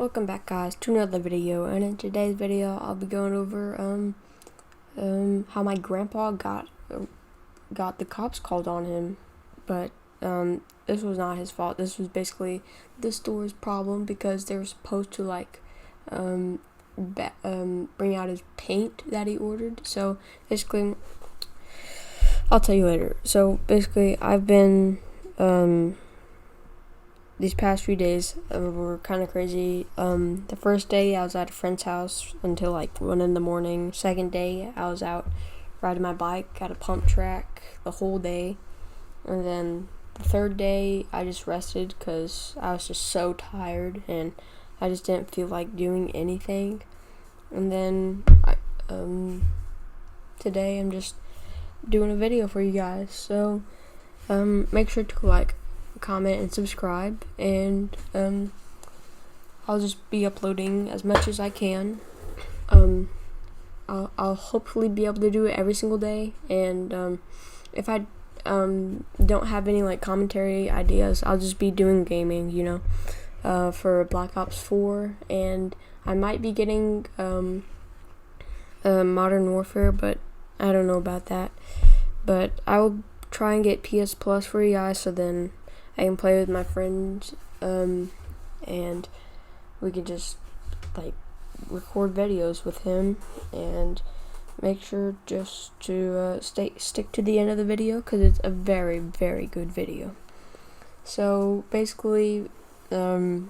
Welcome back, guys, to another video. And in today's video I'll be going over how my grandpa got the cops called on him. But this was not his fault. This was basically the store's problem because they were supposed to bring out his paint that he ordered. So basically, I'll tell you later. So basically, I've been these past few days were kind of crazy. The first day I was at a friend's house until 1 in the morning. Second day I was out riding my bike at a pump track the whole day. And then the third day I just rested because I was just so tired and I just didn't feel like doing anything. And then today I'm just doing a video for you guys. So make sure to comment and subscribe, and I'll just be uploading as much as I can. I'll hopefully be able to do it every single day, and if I don't have any commentary ideas, I'll just be doing gaming, for Black Ops 4, and I might be getting Modern Warfare, but I don't know about that. But I will try and get PS Plus for you guys, so then I can play with my friends, and we can just record videos with him. And make sure just to stick to the end of the video because it's a very, very good video. So basically, my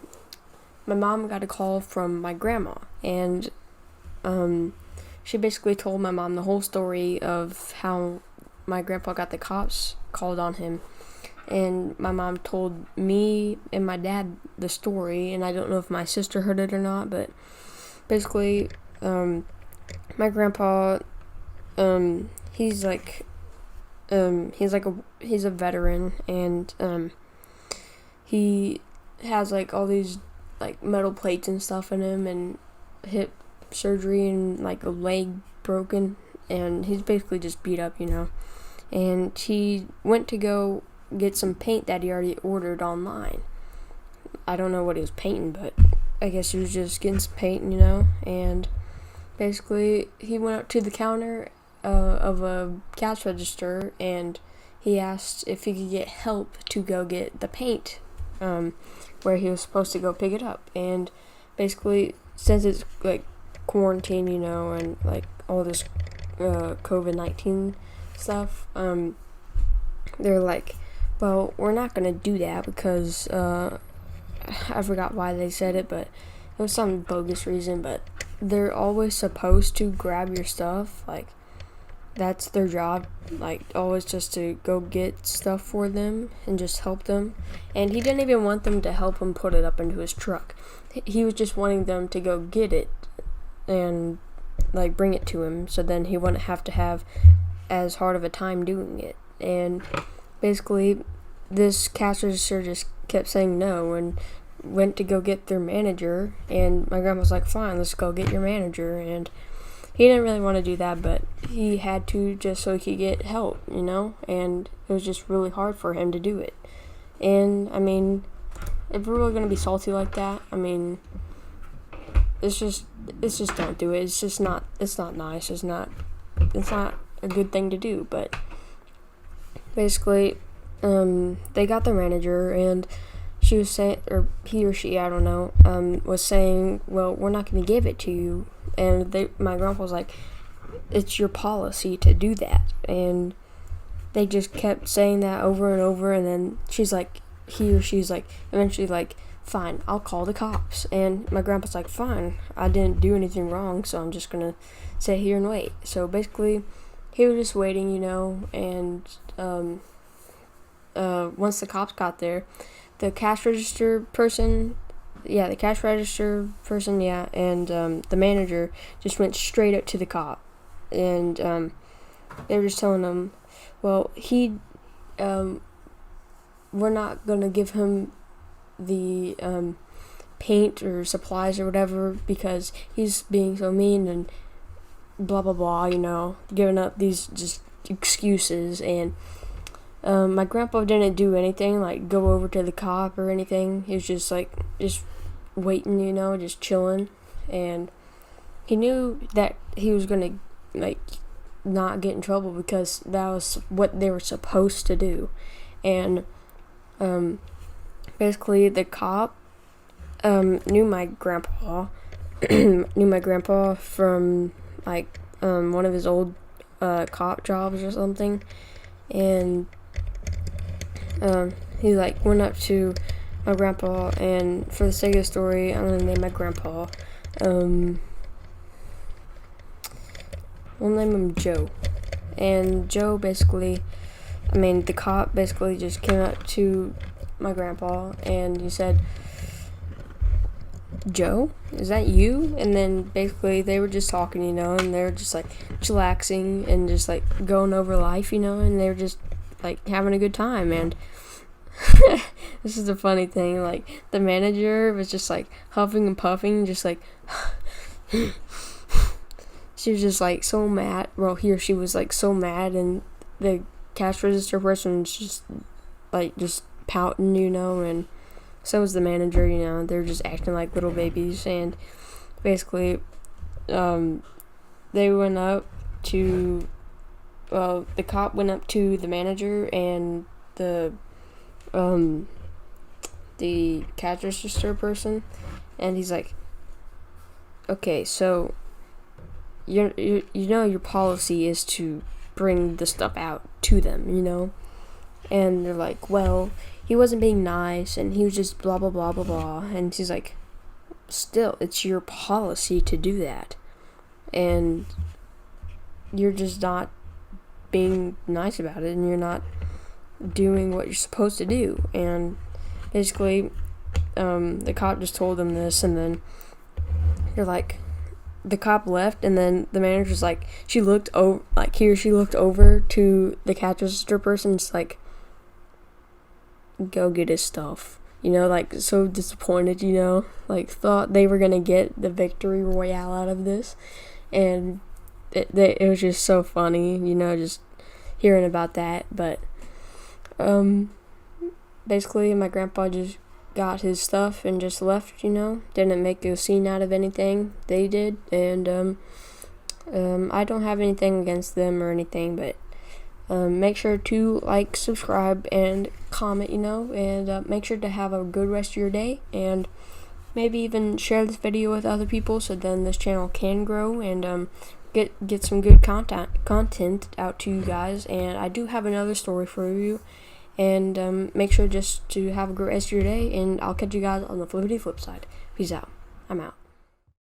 mom got a call from my grandma, and she basically told my mom the whole story of how my grandpa got the cops called on him. And my mom told me and my dad the story, and I don't know if my sister heard it or not, but basically, my grandpa, he's a veteran, and he has all these metal plates and stuff in him, and hip surgery, and a leg broken, and he's basically just beat up, and he went to go get some paint that he already ordered online. I don't know what he was painting, but I guess he was just getting some paint, and basically he went up to the counter of a cash register, and he asked if he could get help to go get the paint where he was supposed to go pick it up. And basically, since it's quarantine, and all this COVID-19 stuff, they're well, we're not going to do that because I forgot why they said it, but it was some bogus reason. But they're always supposed to grab your stuff. That's their job. Always just to go get stuff for them and just help them. And he didn't even want them to help him put it up into his truck. He was just wanting them to go get it and bring it to him, so then he wouldn't have to have as hard of a time doing it. And basically, this cash register just kept saying no and went to go get their manager, and my grandma was like, fine, let's go get your manager. And he didn't really want to do that, but he had to just so he could get help, and it was just really hard for him to do it. And if we're really going to be salty like that, it's just don't do it. It's not nice. It's not a good thing to do. But basically, they got their manager, and she was saying, or he or she, I don't know, was saying, well, we're not going to give it to you. And my grandpa was like, it's your policy to do that. And they just kept saying that over and over, and then he or she's eventually fine, I'll call the cops. And my grandpa's like, fine, I didn't do anything wrong, so I'm just going to sit here and wait. So basically, he was just waiting, and once the cops got there, the cash register person, and the manager just went straight up to the cop, and they were just telling him, well, we're not gonna give him the paint or supplies or whatever because he's being so mean and blah blah blah, giving up these just excuses. And my grandpa didn't do anything, go over to the cop or anything. He was just waiting, you know, just chilling, and he knew that he was gonna like not get in trouble because that was what they were supposed to do. And basically the cop knew my grandpa from like one of his old cop jobs or something, and he like went up to my grandpa, and for the sake of the story, I'm gonna name my grandpa. We'll name him Joe. And Joe basically, the cop basically just came up to my grandpa and he said, "Joe, is that you?" And then basically they were just talking, you know, and they were just like chillaxing and just like going over life, you know, and they were just like having a good time. And this is the funny thing, like the manager was just like huffing and puffing, just like she was just like so mad. Well, she was like so mad, and the cash register person was just pouting, you know, and so was the manager, you know. They're just acting like little babies, and basically, they went up to, the cop went up to the manager and the cash register person, and he's like, "Okay, so you know your policy is to bring the stuff out to them, you know?" And they're like, "Well, he wasn't being nice, and he was just blah blah blah blah blah." And she's like, "Still, it's your policy to do that, and you're just not being nice about it, and you're not doing what you're supposed to do." And basically, the cop just told them this, and then they're like, the cop left, and then the manager's like, she looked over to the cash register person, just like, "Go get his stuff," you know, like so disappointed, you know, like thought they were gonna get the victory royale out of this. And it was just so funny, you know, just hearing about that. But basically my grandpa just got his stuff and just left, you know, didn't make a scene out of anything. They did. And I don't have anything against them or anything, but make sure to like, subscribe, and comment, you know, and make sure to have a good rest of your day, and maybe even share this video with other people so then this channel can grow and get some good content out to you guys. And I do have another story for you, and make sure just to have a great rest of your day, and I'll catch you guys on the flippity flip side. Peace out. I'm out.